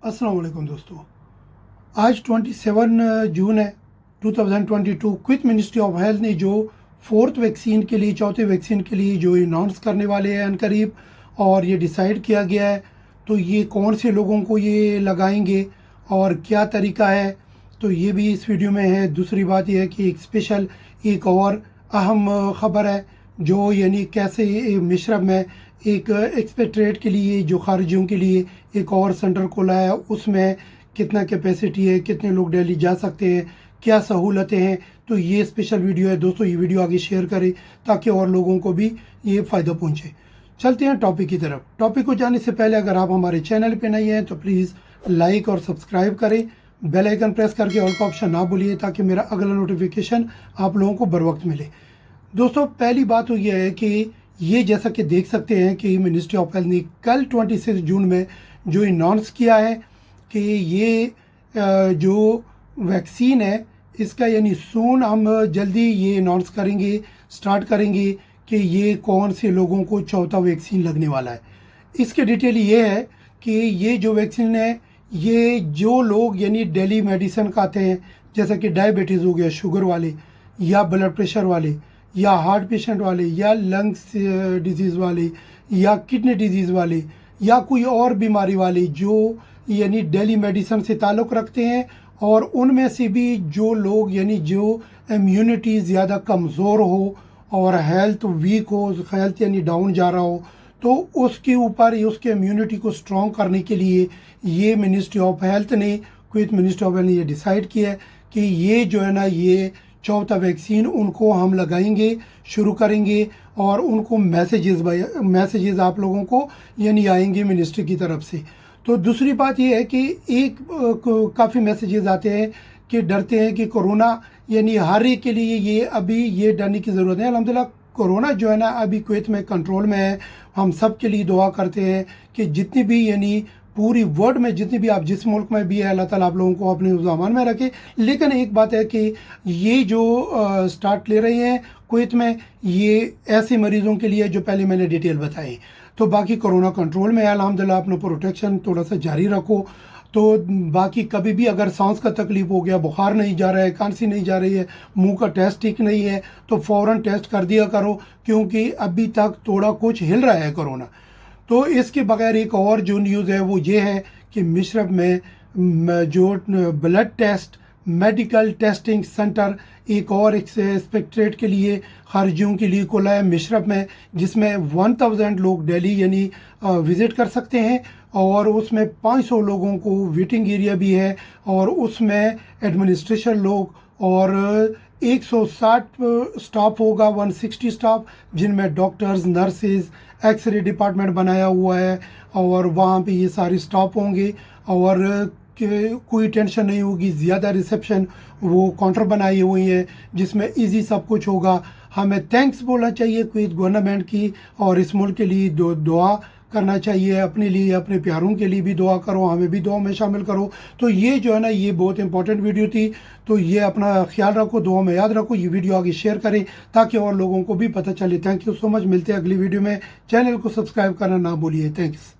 अस्सलाम वालेकुम दोस्तों। आज 27 जून है 2022। क्विक मिनिस्ट्री ऑफ हेल्थ ने जो फोर्थ वैक्सीन के लिए, चौथे वैक्सीन के लिए जो अनाउंस करने वाले हैं अनकरीब, और ये डिसाइड किया गया है। तो ये कौन से लोगों को ये लगाएंगे और क्या तरीका है, तो ये भी इस वीडियो में है। दूसरी बात यह है कि एक और अहम ख़बर है जो यानी कैसे मिशरब में एक एक्सपेट्रेट के लिए, जो खारिजियों के लिए एक और सेंटर खोला है, उसमें कितना कैपेसिटी है, कितने लोग दिल्ली जा सकते हैं, क्या सहूलतें हैं। तो ये स्पेशल वीडियो है दोस्तों, ये वीडियो आगे शेयर करें ताकि और लोगों को भी ये फ़ायदा पहुंचे। चलते हैं टॉपिक की तरफ। टॉपिक को जाने से पहले अगर आप हमारे चैनल पे नहीं हैं तो प्लीज़ लाइक और सब्सक्राइब करें, बेल आइकन प्रेस करके ऑल का ऑप्शन ना भूलिए ताकि मेरा अगला नोटिफिकेशन आप लोगों को बर वक्त मिले। दोस्तों पहली बात तो यह है कि ये जैसा कि देख सकते हैं कि मिनिस्ट्री ऑफ हेल्थ ने कल 26 जून में जो अनाउंस किया है कि ये जो वैक्सीन है इसका यानी सून हम जल्दी ये अनाउंस करेंगे, स्टार्ट करेंगे कि ये कौन से लोगों को चौथा वैक्सीन लगने वाला है। इसके डिटेल ये है कि ये जो वैक्सीन है ये जो लोग यानी डेली मेडिसिन खाते हैं, जैसा कि डायबिटीज़ हो गया, शुगर वाले या ब्लड प्रेशर वाले या हार्ट पेशेंट वाले या लंग्स डिजीज़ वाले या किडनी डिजीज़ वाले या कोई और बीमारी वाले जो यानी डेली मेडिसिन से ताल्लुक़ रखते हैं, और उनमें से भी जो लोग यानी जो इम्यूनिटी ज़्यादा कमज़ोर हो और हेल्थ वीक हो, हेल्थ यानी डाउन जा रहा हो, तो उसके ऊपर उसके इम्यूनिटी को स्ट्रॉन्ग करने के लिए ये मिनिस्ट्री ऑफ हेल्थ ने, क्विक मिनिस्ट्री ऑफ हेल्थ ने ये डिसाइड किया है कि ये जो है ना ये चौथा वैक्सीन उनको हम लगाएंगे, शुरू करेंगे, और उनको मैसेजेस आप लोगों को यानी आएंगे मिनिस्ट्री की तरफ से। तो दूसरी बात ये है कि काफ़ी मैसेजेस आते हैं कि डरते हैं कि कोरोना यानी हर एक के लिए ये अभी ये डरने की ज़रूरत है। अल्हम्दुलिल्लाह कोरोना जो है ना अभी कुवैत में कंट्रोल में है। हम सब के लिए दुआ करते हैं कि जितनी भी यानी पूरी वर्ल्ड में जितनी भी आप जिस मुल्क में भी है, अल्लाह ताला आप लोगों को अपने ज़मान में रखे। लेकिन एक बात है कि ये जो स्टार्ट ले रहे हैं कुवैत में, ये ऐसे मरीज़ों के लिए जो पहले मैंने डिटेल बताई। तो बाकी कोरोना कंट्रोल में है अल्हम्दुलिल्लाह। अपना प्रोटेक्शन थोड़ा सा जारी रखो। तो बाकी कभी भी अगर सांस का तकलीफ़ हो गया, बुखार नहीं जा रहा है, खांसी नहीं जा रही है, मुंह का टेस्ट ठीक नहीं है, तो फ़ौरन टेस्ट कर दिया करो, क्योंकि अभी तक थोड़ा कुछ हिल रहा है कोरोना। तो इसके बगैर एक और जो न्यूज़ है वो ये है कि मिशरब में जो blood test medical testing centre एक और एक्सपेक्ट्रेट के लिए, खारिजियों के लिए खोला है मिशरब में, जिसमें 1000 लोग डेली यानी विज़िट कर सकते हैं, और उसमें 500 लोगों को वेटिंग एरिया भी है, और उसमें एडमिनिस्ट्रेशन लोग और 160 स्टाफ होगा, 160 स्टाफ, जिनमें डॉक्टर्स, नर्सेज, एक्सरे डिपार्टमेंट बनाया हुआ है, और वहाँ पे ये सारे स्टाफ होंगे, और कोई टेंशन नहीं होगी। ज़्यादा रिसेप्शन वो काउंटर बनाई हुई है जिसमें इजी सब कुछ होगा। हमें थैंक्स बोलना चाहिए कुवैत गवर्नमेंट की, और इस मुल्क के लिए दुआ करना चाहिए, अपने लिए, अपने प्यारों के लिए भी दुआ करो, हमें भी दुआ में शामिल करो। तो ये जो है ना ये बहुत इंपॉर्टेंट वीडियो थी, तो ये अपना ख्याल रखो, दुआ में याद रखो, ये वीडियो आगे शेयर करें ताकि और लोगों को भी पता चले। Thank you so much. मिलते हैं अगली वीडियो में। चैनल को सब्सक्राइब करना ना भूलिए। थैंक्स।